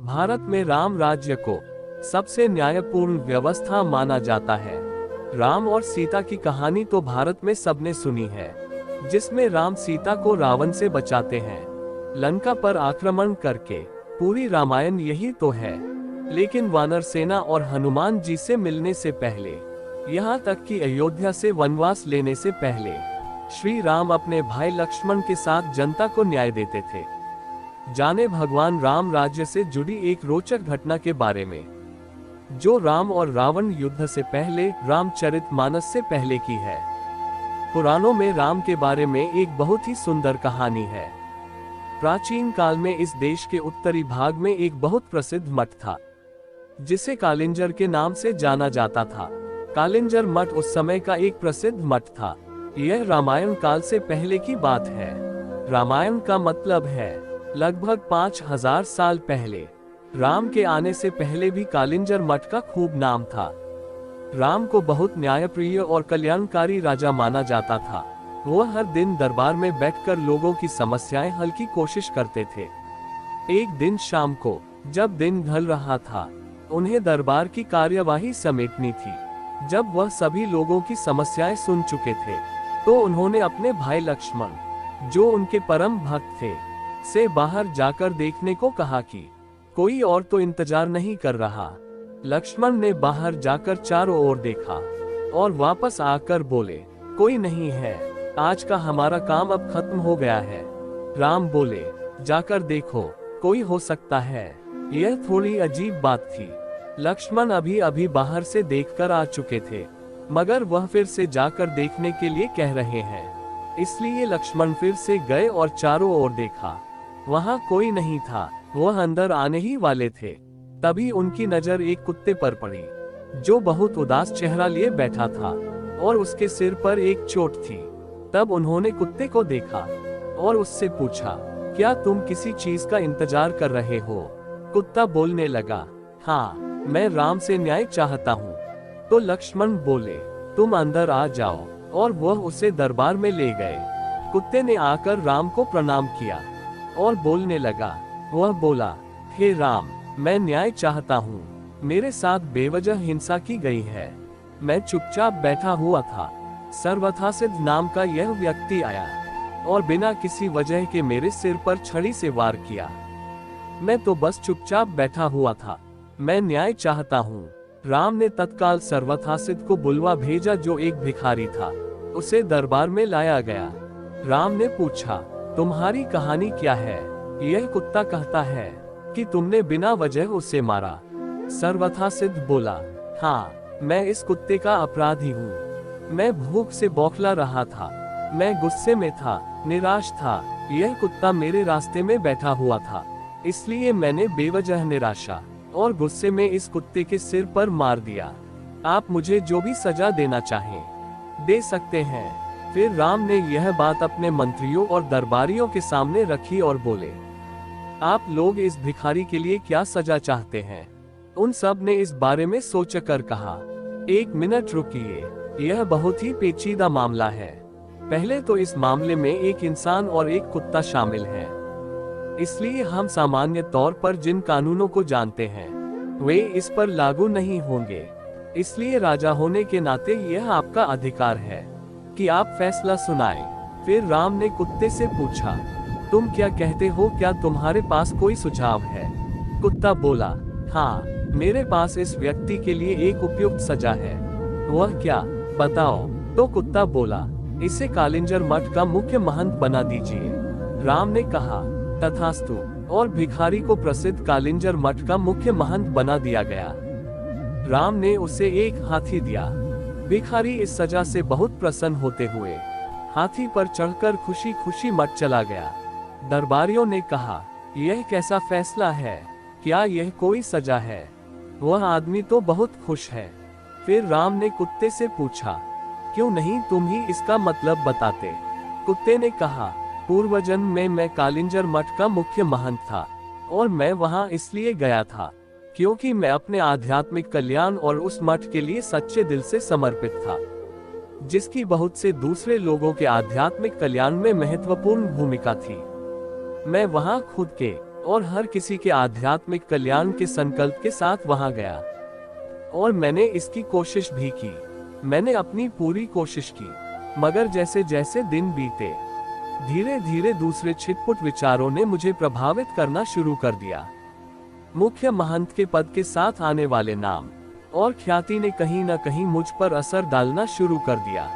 भारत में राम राज्य को सबसे न्यायपूर्ण व्यवस्था माना जाता है। राम और सीता की कहानी तो भारत में सबने सुनी है, जिसमें राम सीता को रावण से बचाते हैं, लंका पर आक्रमण करके। पूरी रामायण यही तो है। लेकिन वानर सेना और हनुमान जी से मिलने से पहले, यहाँ तक कि अयोध्या से वनवास लेने से पहले, श्री राम अपने भाई लक्ष्मण के साथ जनता को न्याय देते थे। जाने भगवान राम राज्य से जुड़ी एक रोचक घटना के बारे में, जो राम और रावण युद्ध से पहले रामचरितमानस से पहले की है। पुराणों में राम के बारे में एक बहुत ही सुंदर कहानी है। प्राचीन काल में इस देश के उत्तरी भाग में एक बहुत प्रसिद्ध मठ था, जिसे कालिंजर के नाम से जाना जाता था। कालिंजर मठ उस समय का एक प्रसिद्ध मठ था। यह रामायण काल से पहले की बात है। रामायण का मतलब है लगभग 5000 साल पहले। राम के आने से पहले भी कालिंजर मठ का खूब नाम था। राम को बहुत न्यायप्रिय और कल्याणकारी राजा माना जाता था। वह हर दिन दरबार में बैठकर लोगों की समस्याएं हल की कोशिश करते थे। एक दिन शाम को, जब दिन ढल रहा था, उन्हें दरबार की कार्यवाही समेटनी थी। जब वह सभी लोगों की समस्याएं सुन चुके थे, तो उन्होंने अपने भाई लक्ष्मण, जो उनके परम भक्त थे, से बाहर जाकर देखने को कहा कि कोई और तो इंतजार नहीं कर रहा। लक्ष्मण ने बाहर जाकर चारों ओर देखा और वापस आकर बोले, कोई नहीं है, आज का हमारा काम अब खत्म हो गया है। राम बोले, जाकर देखो, कोई हो सकता है। यह थोड़ी अजीब बात थी। लक्ष्मण अभी अभी बाहर से देखकर आ चुके थे, मगर वह फिर से जाकर देखने के लिए कह रहे हैं। इसलिए लक्ष्मण फिर से गए और चारों ओर देखा। वहां कोई नहीं था। वह अंदर आने ही वाले थे, तभी उनकी नजर एक कुत्ते पर पड़ी, जो बहुत उदास चेहरा लिए बैठा था और उसके सिर पर एक चोट थी। तब उन्होंने कुत्ते को देखा और उससे पूछा, क्या तुम किसी चीज का इंतजार कर रहे हो? कुत्ता बोलने लगा, हाँ, मैं राम से न्याय चाहता हूँ। तो लक्ष्मण बोले, तुम अंदर आ जाओ, और वह उसे दरबार में ले गए। कुत्ते ने आकर राम को प्रणाम किया और बोलने लगा। वह बोला, हे राम, मैं न्याय चाहता हूँ। मेरे साथ बेवजह हिंसा की गई है। मैं चुपचाप बैठा हुआ था। सर्वथासिद्ध नाम का यह व्यक्ति आया और बिना किसी वजह के मेरे सिर पर छड़ी से वार किया। मैं तो बस चुपचाप बैठा हुआ था। मैं न्याय चाहता हूँ। राम ने तत्काल सर्वथासिद्ध को बुलवा भेजा, जो एक भिखारी था। उसे दरबार में लाया गया। राम ने पूछा, तुम्हारी कहानी क्या है? यह कुत्ता कहता है कि तुमने बिना वजह उसे मारा। सर्वथासिद्ध बोला, हाँ, मैं इस कुत्ते का अपराधी हूँ। मैं भूख से बौखला रहा था। मैं गुस्से में था, निराश था। यह कुत्ता मेरे रास्ते में बैठा हुआ था, इसलिए मैंने बेवजह निराशा और गुस्से में इस कुत्ते के सिर पर मार दिया। आप मुझे जो भी सजा देना चाहें, दे सकते हैं। फिर राम ने यह बात अपने मंत्रियों और दरबारियों के सामने रखी और बोले, आप लोग इस भिखारी के लिए क्या सजा चाहते हैं? उन सब ने इस बारे में सोचकर कहा, एक मिनट रुकिए, यह बहुत ही पेचीदा मामला है। पहले तो इस मामले में एक इंसान और एक कुत्ता शामिल है, इसलिए हम सामान्य तौर पर जिन कानूनों को जानते हैं, वे इस पर लागू नहीं होंगे। इसलिए राजा होने के नाते यह आपका अधिकार है कि आप फैसला सुनाएं। फिर राम ने कुत्ते से पूछा, तुम क्या कहते हो? क्या तुम्हारे पास कोई सुझाव है? कुत्ता बोला, हाँ, मेरे पास इस व्यक्ति के लिए एक उपयुक्त सजा है। वह क्या? बताओ। तो कुत्ता बोला, इसे कालिंजर मठ का मुख्य महंत बना दीजिए। राम ने कहा, तथास्तु, और भिखारी को प्रसिद्ध कालिंजर मठ का मुख्य महंत बना दिया गया। राम ने उसे एक हाथी दिया। भिखारी इस सजा से बहुत प्रसन्न होते हुए हाथी पर चढ़कर खुशी खुशी मठ चला गया। दरबारियों ने कहा, यह कैसा फैसला है? क्या यह कोई सजा है? वह आदमी तो बहुत खुश है। फिर राम ने कुत्ते से पूछा, क्यों नहीं तुम ही इसका मतलब बताते? कुत्ते ने कहा, पूर्व जन्म में मैं कालिंजर मठ का मुख्य महंत था, और मैं वहां इसलिए गया था क्योंकि मैं अपने आध्यात्मिक कल्याण और उस मठ के लिए सच्चे दिल से समर्पित था, जिसकी बहुत से दूसरे लोगों के आध्यात्मिक कल्याण में महत्वपूर्ण भूमिका थी। मैं वहां खुद के और हर किसी के आध्यात्मिक कल्याण के संकल्प के साथ वहां गया। और मैंने इसकी कोशिश भी की। मैंने अपनी पूरी कोशिश की, मगर जैसे जैसे दिन बीते, धीरे धीरे दूसरे छिटपुट विचारों ने मुझे प्रभावित करना शुरू कर दिया। मुख्य महंत के पद के साथ आने वाले नाम और ख्याति ने कहीं न कहीं मुझ पर असर डालना शुरू कर दिया।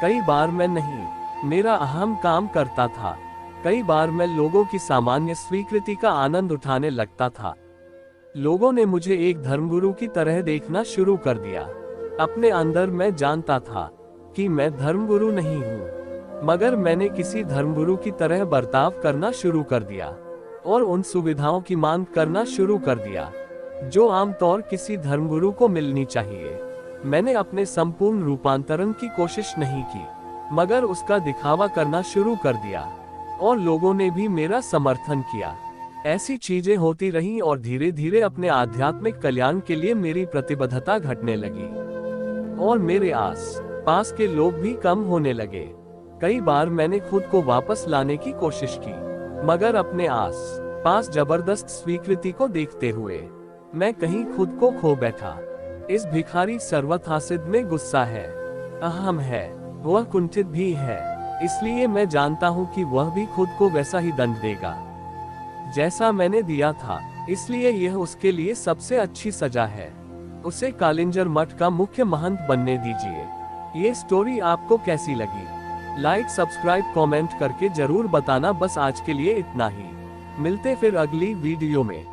कई बार मैं नहीं, मेरा अहम काम करता था। कई बार मैं लोगों की सामान्य स्वीकृति का आनंद उठाने लगता था। लोगों ने मुझे एक धर्मगुरु की तरह देखना शुरू कर दिया। अपने अंदर मैं जानता था कि मैं धर्मगुरु नहीं हूँ, मगर मैंने किसी धर्मगुरु की तरह बर्ताव करना शुरू कर दिया और उन सुविधाओं की मांग करना शुरू कर दिया जो आमतौर किसी धर्मगुरु को मिलनी चाहिए। मैंने अपने संपूर्ण रूपांतरण की कोशिश नहीं की, मगर उसका दिखावा करना शुरू कर दिया और लोगों ने भी मेरा समर्थन किया। ऐसी चीजें होती रहीं और धीरे धीरे अपने आध्यात्मिक कल्याण के लिए मेरी प्रतिबद्धता घटने लगी और मेरे आस पास के लोग भी कम होने लगे। कई बार मैंने खुद को वापस लाने की कोशिश की, मगर अपने आस पास जबरदस्त स्वीकृति को देखते हुए मैं कहीं खुद को खो बैठा। इस भिखारी सर्वथासिद में गुस्सा है, अहम है, वह कुंठित भी है, इसलिए मैं जानता हूँ कि वह भी खुद को वैसा ही दंड देगा जैसा मैंने दिया था, इसलिए यह उसके लिए सबसे अच्छी सजा है। उसे कालिंजर मठ का मुख्य महंत बनने दीजिए। ये स्टोरी आपको कैसी लगी? लाइक, सब्सक्राइब, कमेंट करके जरूर बताना। बस आज के लिए इतना ही। मिलते फिर अगली वीडियो में।